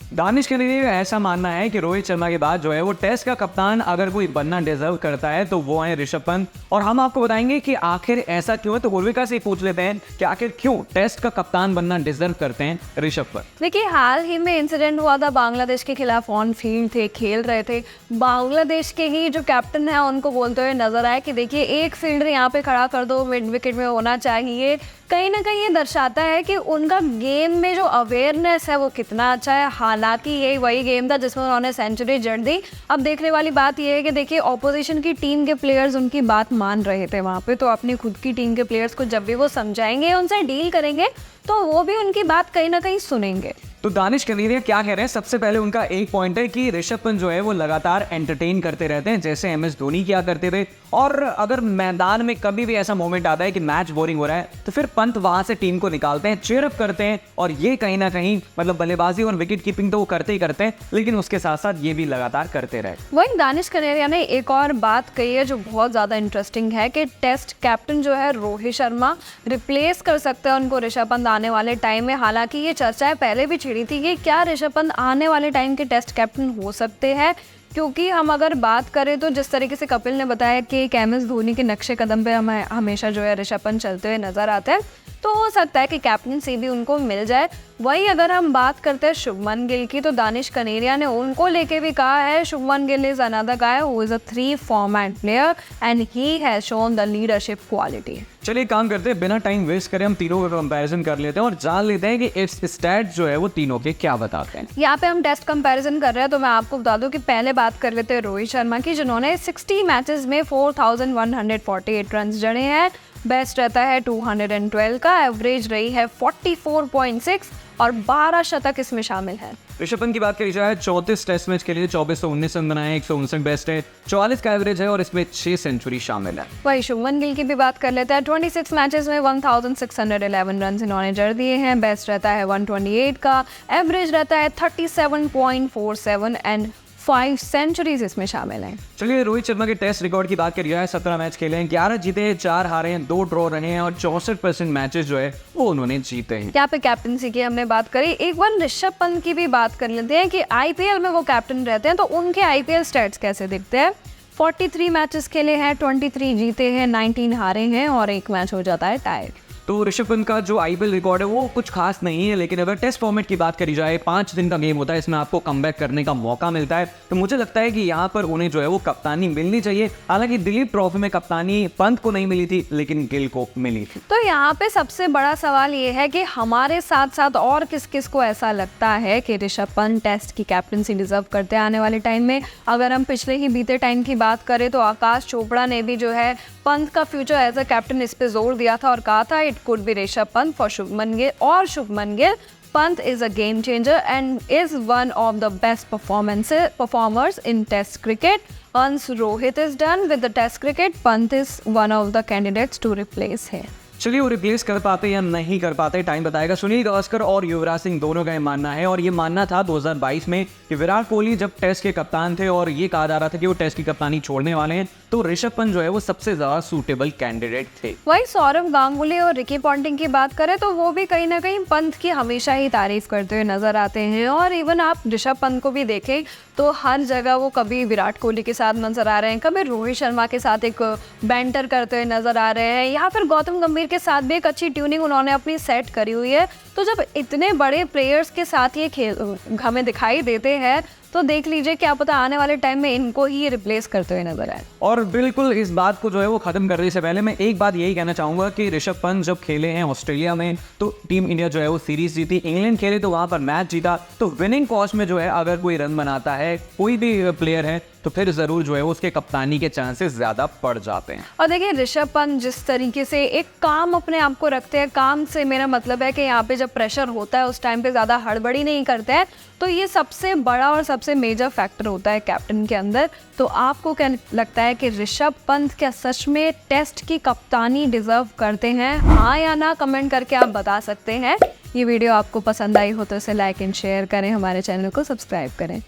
दानिश के लिए ऐसा मानना है कि रोहित शर्मा के बाद जो है वो टेस्ट का कप्तान अगर कोई बनना डिजर्व करता है तो वो है ऋषभ पंत। और हम आपको बताएंगे कि आखिर ऐसा क्यों है। तो पूर्विका से पूछ लेते हैं कि आखिर क्यों टेस्ट का कप्तान बनना डिजर्व करते हैं ऋषभ पंत। देखिए, हाल ही में इंसिडेंट हुआ था, बांग्लादेश के खिलाफ ऑन फील्ड थे, खेल रहे थे। बांग्लादेश के ही जो कैप्टन है उनको बोलते हुए नजर आए कि देखिए एक फील्डर यहाँ पे खड़ा कर दो, मिड विकेट में होना चाहिए। कहीं ना कहीं ये दर्शाता है कि उनका गेम में जो अवेयरनेस है वो कितना अच्छा है। हालांकि ये वही गेम था जिसमें उन्होंने सेंचुरी जड़ दी। अब देखने वाली बात ये है कि देखिए ऑपोजिशन की टीम के प्लेयर्स उनकी बात मान रहे थे वहाँ पे, तो अपनी खुद की टीम के प्लेयर्स को जब भी वो समझाएंगे, उनसे डील करेंगे, तो वो भी उनकी बात कहीं ना कहीं सुनेंगे। तो दानिश कनेरिया क्या कह रहे हैं? सबसे पहले उनका एक पॉइंट है कि ऋषभ पंत जो है वो लगातार एंटरटेन करते रहते हैं, जैसे MS धोनी किया करते थे। और अगर मैदान में कभी भी ऐसा मोमेंट आता है कि मैच बोरिंग हो रहा है तो फिर पंत वहां से टीम को निकालते हैं, चीयर अप करते हैं। और ये कहीं ना कहीं मतलब बल्लेबाजी और विकेट कीपिंग तो वो करते ही करते हैं, लेकिन उसके साथ साथ ये भी लगातार करते रहे। वहीं दानिश कनेरिया ने एक और बात कही है जो बहुत ज़्यादा इंटरेस्टिंग है कि टेस्ट कैप्टन जो है रोहित शर्मा रिप्लेस कर सकते हैं उनको ऋषभ पंत आने वाले टाइम में। हालांकि ये चर्चाएं पहले भी छिड़ी थी कि क्या ऋषभ पंत आने वाले टाइम के टेस्ट कैप्टन हो सकते हैं, क्योंकि हम अगर बात करें तो जिस तरीके से कपिल ने बताया कि MS धोनी के नक्शे कदम पे हमें हमेशा जो है ऋषभ पंत चलते हुए नजर आते हैं, तो हो सकता है कि कैप्टनसी भी उनको मिल जाए। वही अगर हम बात करते हैं शुभमन गिल की, तो दानिश कनेरिया ने उनको लेके भी कहा है Shubman Gill is another guy who is a 3 format player and he has shown the leadership quality. चलिए काम करते हैं, बिना टाइम वेस्ट करें हम तीनों का कंपैरिजन कर लेते हैं और जान लेते हैं कि इस स्टैट जो है वो तीनों के क्या बताते हैं। यहाँ पे हम टेस्ट कंपैरिजन कर रहे हैं, तो मैं आपको बता दूं कि पहले बात कर लेते हैं रोहित शर्मा की, जिन्होंने 60 मैचेस में 4148 रन जड़े हैं। बेस्ट रहता है 212 का, एवरेज रही है 44.6 और 12 शतक इसमें शामिल है। ऋषभ पंत की बात करी जाए 34 टेस्ट मैच के लिए 2419 रन बनाए, 159 बेस्ट है, 44 का एवरेज है और इसमें 6 सेंचुरी शामिल है। वही शुभमन गिल की भी बात कर लेते हैं। 26 मैचेस में 1611 रन इन्होंने जड़ दिए हैं। बेस्ट रहता है 128 का, एवरेज रहता है 37.47 एंड 5 सेंचुरीज इसमें शामिल हैं। चलिए रोहित शर्मा के टेस्ट रिकॉर्ड की बात करी जाए, 17 मैच खेले हैं, 11 जीते हैं, 4 हारे हैं, 2 ड्रॉ रहे हैं और 64% मैचेस जो है वो उन्होंने जीते हैं। यहाँ पे कैप्टनसी की हमने बात करी, एक बार ऋषभ पंत की भी बात कर लेते हैं कि IPL में वो कैप्टन रहते हैं, तो उनके IPL स्टैट्स कैसे दिखते हैं। 43 मैचेस खेले हैं, 23 जीते हैं, 19 हारे हैं और 1 मैच हो जाता है टाई। तो ऋषभ पंत का जो IPL रिकॉर्ड है वो कुछ खास नहीं है, लेकिन अगर टेस्ट फॉर्मेट की बात करी जाए, 5 दिन का गेम होता है, इसमें आपको कमबैक करने का मौका मिलता है, तो मुझे लगता है कि यहाँ पर उन्हें जो है वो कप्तानी मिलनी चाहिए। हालांकि दिलीप ट्रॉफी में कप्तानी पंत को नहीं मिली थी, लेकिन गिल को मिली थी। तो यहाँ पे सबसे बड़ा सवाल ये है कि हमारे साथ साथ और किस किस को ऐसा लगता है कि ऋषभ पंत टेस्ट की कैप्टनसी डिजर्व करते हैं आने वाले टाइम में। अगर हम पिछले ही बीते टाइम की बात करें तो आकाश चोपड़ा ने भी जो है पंत का फ्यूचर एज अ कैप्टन इस पे जोर दिया था और कहा था it could be Rishabh Pant for Shubman Gill और Shubman Gill. Pant is a game changer and is one of the best performers in Test cricket. Once Rohit is done with the Test cricket, Pant is one of the candidates to replace him. चलिए वो replace कर पाते या नहीं कर पाते time बताएगा। सुनील गावस्कर और युवराज सिंह दोनों का ये मानना है, और ये मानना था 2022 में कि विराट कोहली जब टेस्ट के कप्तान थे और ये कहा जा रहा था कि वो टेस्ट की कप्तानी छोड़ने वाले हैं, तो ऋषभ पंत जो है वो सबसे ज्यादा सूटेबल कैंडिडेट थे। वही सौरव गांगुली और रिकी पॉन्टिंग की बात करें तो वो भी कहीं ना कहीं पंत की हमेशा ही तारीफ करते हुए नजर आते हैं। और इवन आप ऋषभ पंत को भी देखें तो हर जगह वो कभी विराट कोहली के साथ नजर आ रहे हैं, कभी रोहित शर्मा के साथ एक बैंटर करते हुए नजर आ रहे हैं, या फिर गौतम गंभीर के साथ भी एक अच्छी ट्यूनिंग उन्होंने अपनी सेट करी हुई है। तो जब इतने बड़े प्लेयर्स के साथ ये खेल हमें दिखाई देते हैं तो देख लीजिए क्या पता आने वाले टाइम में इनको ही रिप्लेस करते हुए नजर आए। और बिल्कुल इस बात को जो है वो खत्म करने से पहले मैं एक बात यही कहना चाहूंगा कि ऋषभ पंत जब खेले हैं ऑस्ट्रेलिया में तो टीम इंडिया जो है वो सीरीज जीती, इंग्लैंड खेले तो वहां पर मैच जीता। तो विनिंग कॉस्ट में जो है अगर कोई रन बनाता है कोई भी प्लेयर है तो फिर जरूर जो है वो उसके कप्तानी के चांसेस ज्यादा बढ़ जाते हैं। और देखिए ऋषभ पंत जिस तरीके से एक काम अपने आप को रखते हैं, काम से मेरा मतलब है कि यहाँ पे जब प्रेशर होता है उस टाइम पे ज़्यादा हड़बड़ी नहीं करते हैं, तो ये सबसे बड़ा और सबसे मेजर फैक्टर होता है कैप्टन के अंदर। तो आपको क्या लगता है कि ऋषभ पंत क्या सच में टेस्ट की कप्तानी डिजर्व करते हैं? हाँ या ना कमेंट करके आप बता सकते हैं। ये वीडियो आपको पसंद आई हो तो इसे लाइक एंड शेयर करें, हमारे चैनल को सब्सक्राइब करें।